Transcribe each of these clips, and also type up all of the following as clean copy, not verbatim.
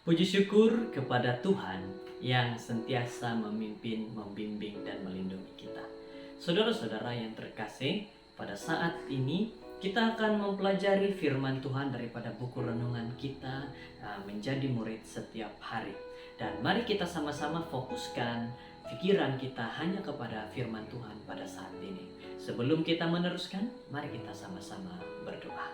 Puji syukur kepada Tuhan yang sentiasa memimpin, membimbing, dan melindungi kita. Saudara-saudara yang terkasih, pada saat ini kita akan mempelajari firman Tuhan daripada buku renungan kita menjadi murid setiap hari. Dan mari kita sama-sama fokuskan pikiran kita hanya kepada firman Tuhan pada saat ini. Sebelum kita meneruskan, mari kita sama-sama berdoa.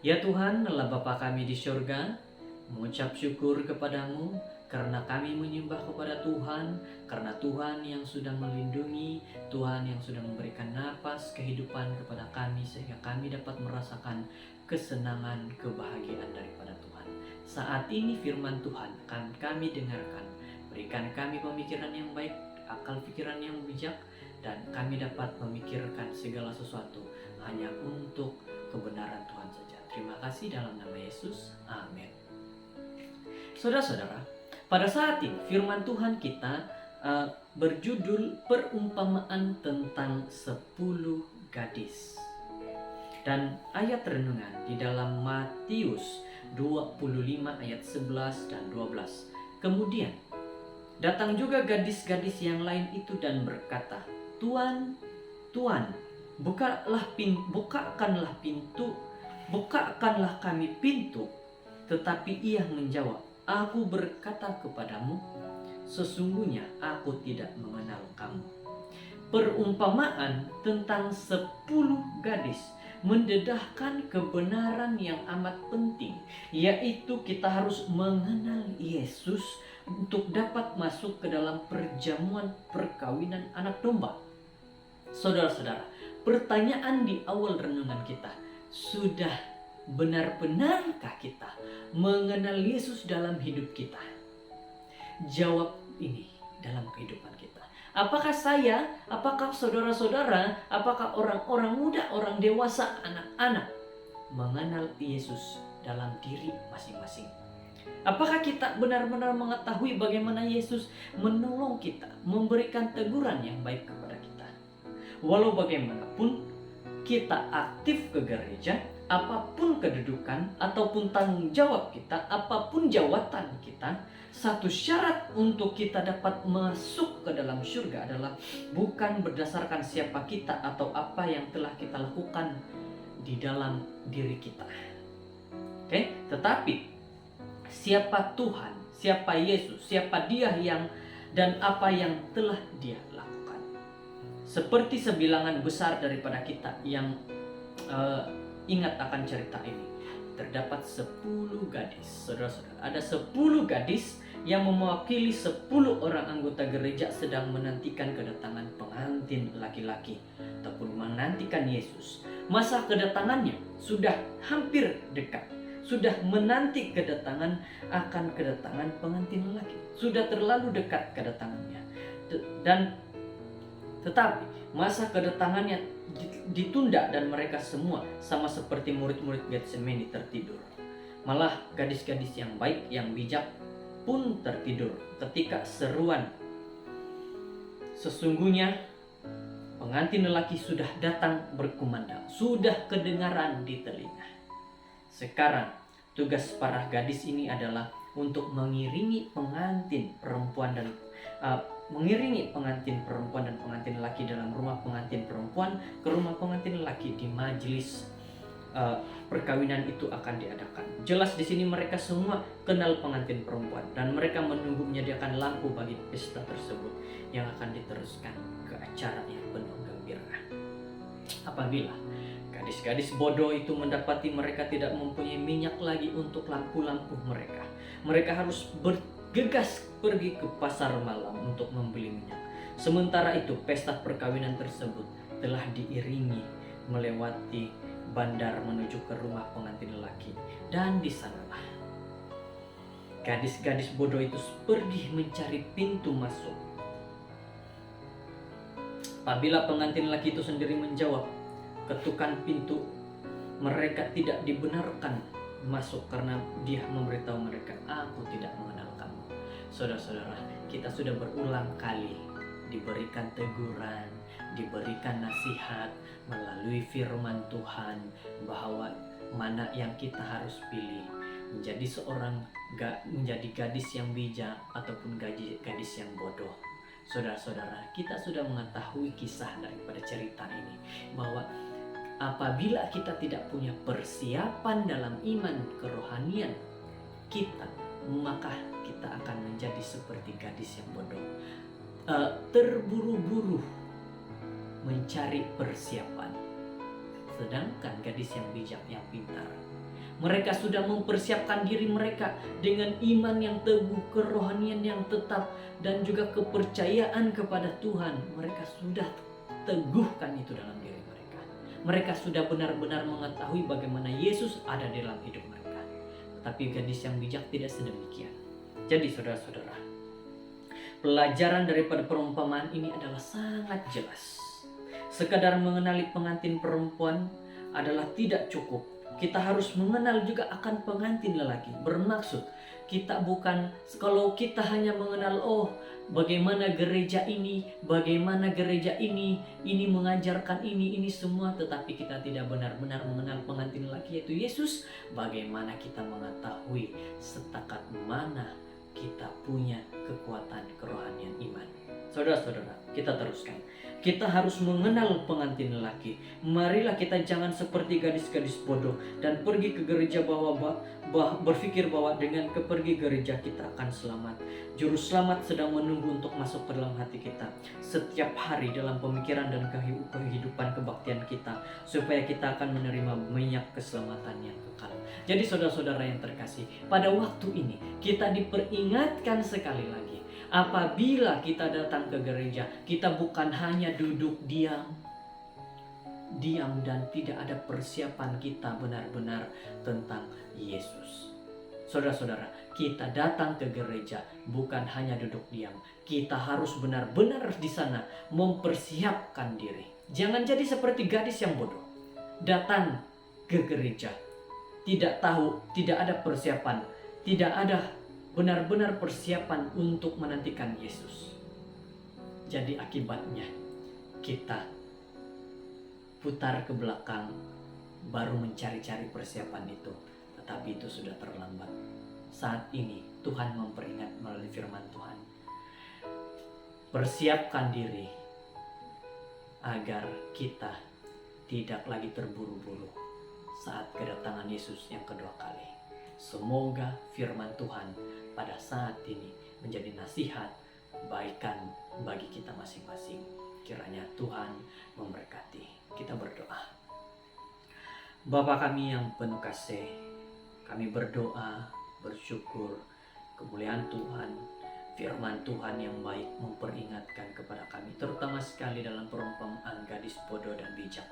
Ya Tuhan, Allah Bapa kami di surga, mengucap syukur kepadamu karena kami menyembah kepada Tuhan, karena Tuhan yang sudah melindungi, Tuhan yang sudah memberikan napas kehidupan kepada kami sehingga kami dapat merasakan kesenangan, kebahagiaan daripada Tuhan. Saat ini firman Tuhan akan kami dengarkan. Berikan kami pemikiran yang baik, akal pikiran yang bijak, dan kami dapat memikirkan segala sesuatu hanya untuk kebenaran Tuhan saja. Terima kasih dalam nama Yesus. Amin. Saudara-saudara, pada saat ini firman Tuhan kita berjudul perumpamaan tentang 10 gadis. Dan ayat renungan di dalam Matius 25 ayat 11 dan 12. Kemudian datang juga gadis-gadis yang lain itu dan berkata, "Tuan, Tuan, bukakanlah kami pintu." Tetapi ia menjawab, "Aku berkata kepadamu, sesungguhnya aku tidak mengenal kamu." Perumpamaan tentang 10 gadis mendedahkan kebenaran yang amat penting, yaitu kita harus mengenal Yesus untuk dapat masuk ke dalam perjamuan perkawinan anak domba. Saudara-saudara, pertanyaan di awal renungan kita, sudah benar-benarkah kita mengenal Yesus dalam hidup kita? Jawab ini dalam kehidupan kita. Apakah saya, apakah saudara-saudara, apakah orang-orang muda, orang dewasa, anak-anak mengenal Yesus dalam diri masing-masing? Apakah kita benar-benar mengetahui bagaimana Yesus menolong kita, memberikan teguran yang baik kepada kita? Walau bagaimanapun kita aktif ke gereja, apapun kedudukan ataupun tanggung jawab kita, apapun jawatan kita, satu syarat untuk kita dapat masuk ke dalam surga adalah bukan berdasarkan siapa kita atau apa yang telah kita lakukan di dalam diri kita. Tetapi siapa Tuhan, siapa Yesus, siapa Dia yang dan apa yang telah Dia lakukan. Seperti sebilangan besar daripada kita yang ingat akan cerita ini. Terdapat 10 gadis. Saudara-saudara, ada 10 gadis yang mewakili 10 orang anggota gereja sedang menantikan kedatangan pengantin laki-laki ataupun menantikan Yesus. Masa kedatangannya sudah hampir dekat. Sudah menanti kedatangan pengantin lelaki. Sudah terlalu dekat kedatangannya. Tetapi masa kedatangannya ditunda dan mereka semua sama seperti murid-murid Getsemani tertidur. Malah gadis-gadis yang baik, yang bijak pun tertidur ketika seruan, "Sesungguhnya pengantin lelaki sudah datang," berkumandang, sudah kedengaran di telinga. Sekarang tugas para gadis ini adalah untuk mengiringi pengantin perempuan dan pengantin lelaki dalam rumah pengantin perempuan ke rumah pengantin lelaki di majelis perkawinan itu akan diadakan. Jelas di sini mereka semua kenal pengantin perempuan dan mereka menunggu menyediakan lampu bagi pesta tersebut yang akan diteruskan ke acara yang penuh gembira. Apabila gadis-gadis bodoh itu mendapati mereka tidak mempunyai minyak lagi untuk lampu-lampu mereka, mereka harus bergegas pergi ke pasar malam untuk membeli minyak. Sementara itu pesta perkawinan tersebut telah diiringi melewati bandar menuju ke rumah pengantin lelaki. Dan di sanalah gadis-gadis bodoh itu pergi mencari pintu masuk. Apabila pengantin lelaki itu sendiri menjawab, ketukan pintu, mereka tidak dibenarkan masuk karena dia memberitahu mereka, "Aku tidak mengenal kamu." Saudara-saudara, kita sudah berulang kali diberikan teguran, diberikan nasihat melalui firman Tuhan bahwa mana yang kita harus pilih, menjadi seorang gak menjadi gadis yang bijak ataupun gadis yang bodoh. Saudara-saudara, kita sudah mengetahui kisah daripada cerita ini, bahwa apabila kita tidak punya persiapan dalam iman kerohanian kita, maka kita akan menjadi seperti gadis yang bodoh, terburu-buru mencari persiapan. Sedangkan gadis yang bijak, yang pintar, mereka sudah mempersiapkan diri mereka dengan iman yang teguh, kerohanian yang tetap, dan juga kepercayaan kepada Tuhan. Mereka sudah teguhkan itu dalam diri mereka. Mereka sudah benar-benar mengetahui bagaimana Yesus ada dalam hidup mereka. Tetapi gadis yang bijak tidak sedemikian. Jadi saudara-saudara, pelajaran daripada perumpamaan ini adalah sangat jelas. Sekadar mengenali pengantin perempuan adalah tidak cukup. Kita harus mengenal juga akan pengantin lelaki. Bermaksud kita bukan, kalau kita hanya mengenal bagaimana gereja ini mengajarkan ini semua, tetapi kita tidak benar-benar mengenal pengantin lelaki yaitu Yesus. Bagaimana kita mengetahui setakat mana kita punya kekuatan kerohanian iman? Saudara-saudara, kita teruskan. Kita harus mengenal pengantin lelaki. Marilah kita jangan seperti gadis-gadis bodoh dan pergi ke gereja berpikir bahwa dengan pergi gereja kita akan selamat. Juru selamat sedang menunggu untuk masuk ke dalam hati kita setiap hari dalam pemikiran dan kehidupan kebaktian kita, supaya kita akan menerima minyak keselamatan yang kekal. Jadi saudara-saudara yang terkasih, pada waktu ini kita diperingatkan sekali lagi, apabila kita datang ke gereja, kita bukan hanya duduk diam dan tidak ada persiapan kita benar-benar tentang Yesus. Saudara-saudara, kita datang ke gereja bukan hanya duduk diam. Kita harus benar-benar di sana mempersiapkan diri. Jangan jadi seperti gadis yang bodoh. Datang ke gereja, tidak tahu, tidak ada persiapan, tidak ada benar-benar persiapan untuk menantikan Yesus. Jadi akibatnya kita putar ke belakang baru mencari-cari persiapan itu, tetapi itu sudah terlambat. Saat ini Tuhan memperingat melalui firman Tuhan, persiapkan diri agar kita tidak lagi terburu-buru saat kedatangan Yesus yang kedua kali. Semoga firman Tuhan pada saat ini menjadi nasihat kebaikan bagi kita masing-masing. Kiranya Tuhan memberkati. Kita berdoa. Bapa kami yang penuh kasih, kami berdoa, bersyukur kemuliaan Tuhan, firman Tuhan yang baik memperingatkan kepada kami, terutama sekali dalam perumpamaan gadis bodoh dan bijak.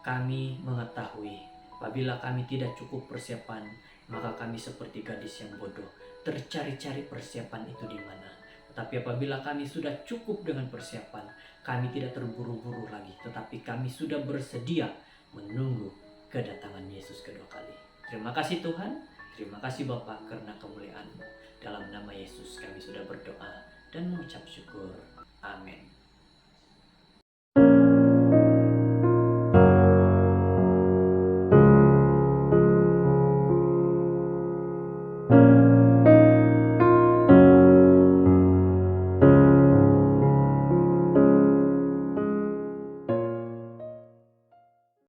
Kami mengetahui apabila kami tidak cukup persiapan, maka kami seperti gadis yang bodoh, tercari-cari persiapan itu di mana. Tetapi apabila kami sudah cukup dengan persiapan, kami tidak terburu-buru lagi, tetapi kami sudah bersedia menunggu kedatangan Yesus kedua kali. Terima kasih Tuhan, terima kasih Bapa karena kemuliaan-Mu. Dalam nama Yesus kami sudah berdoa dan mengucap syukur. Amin.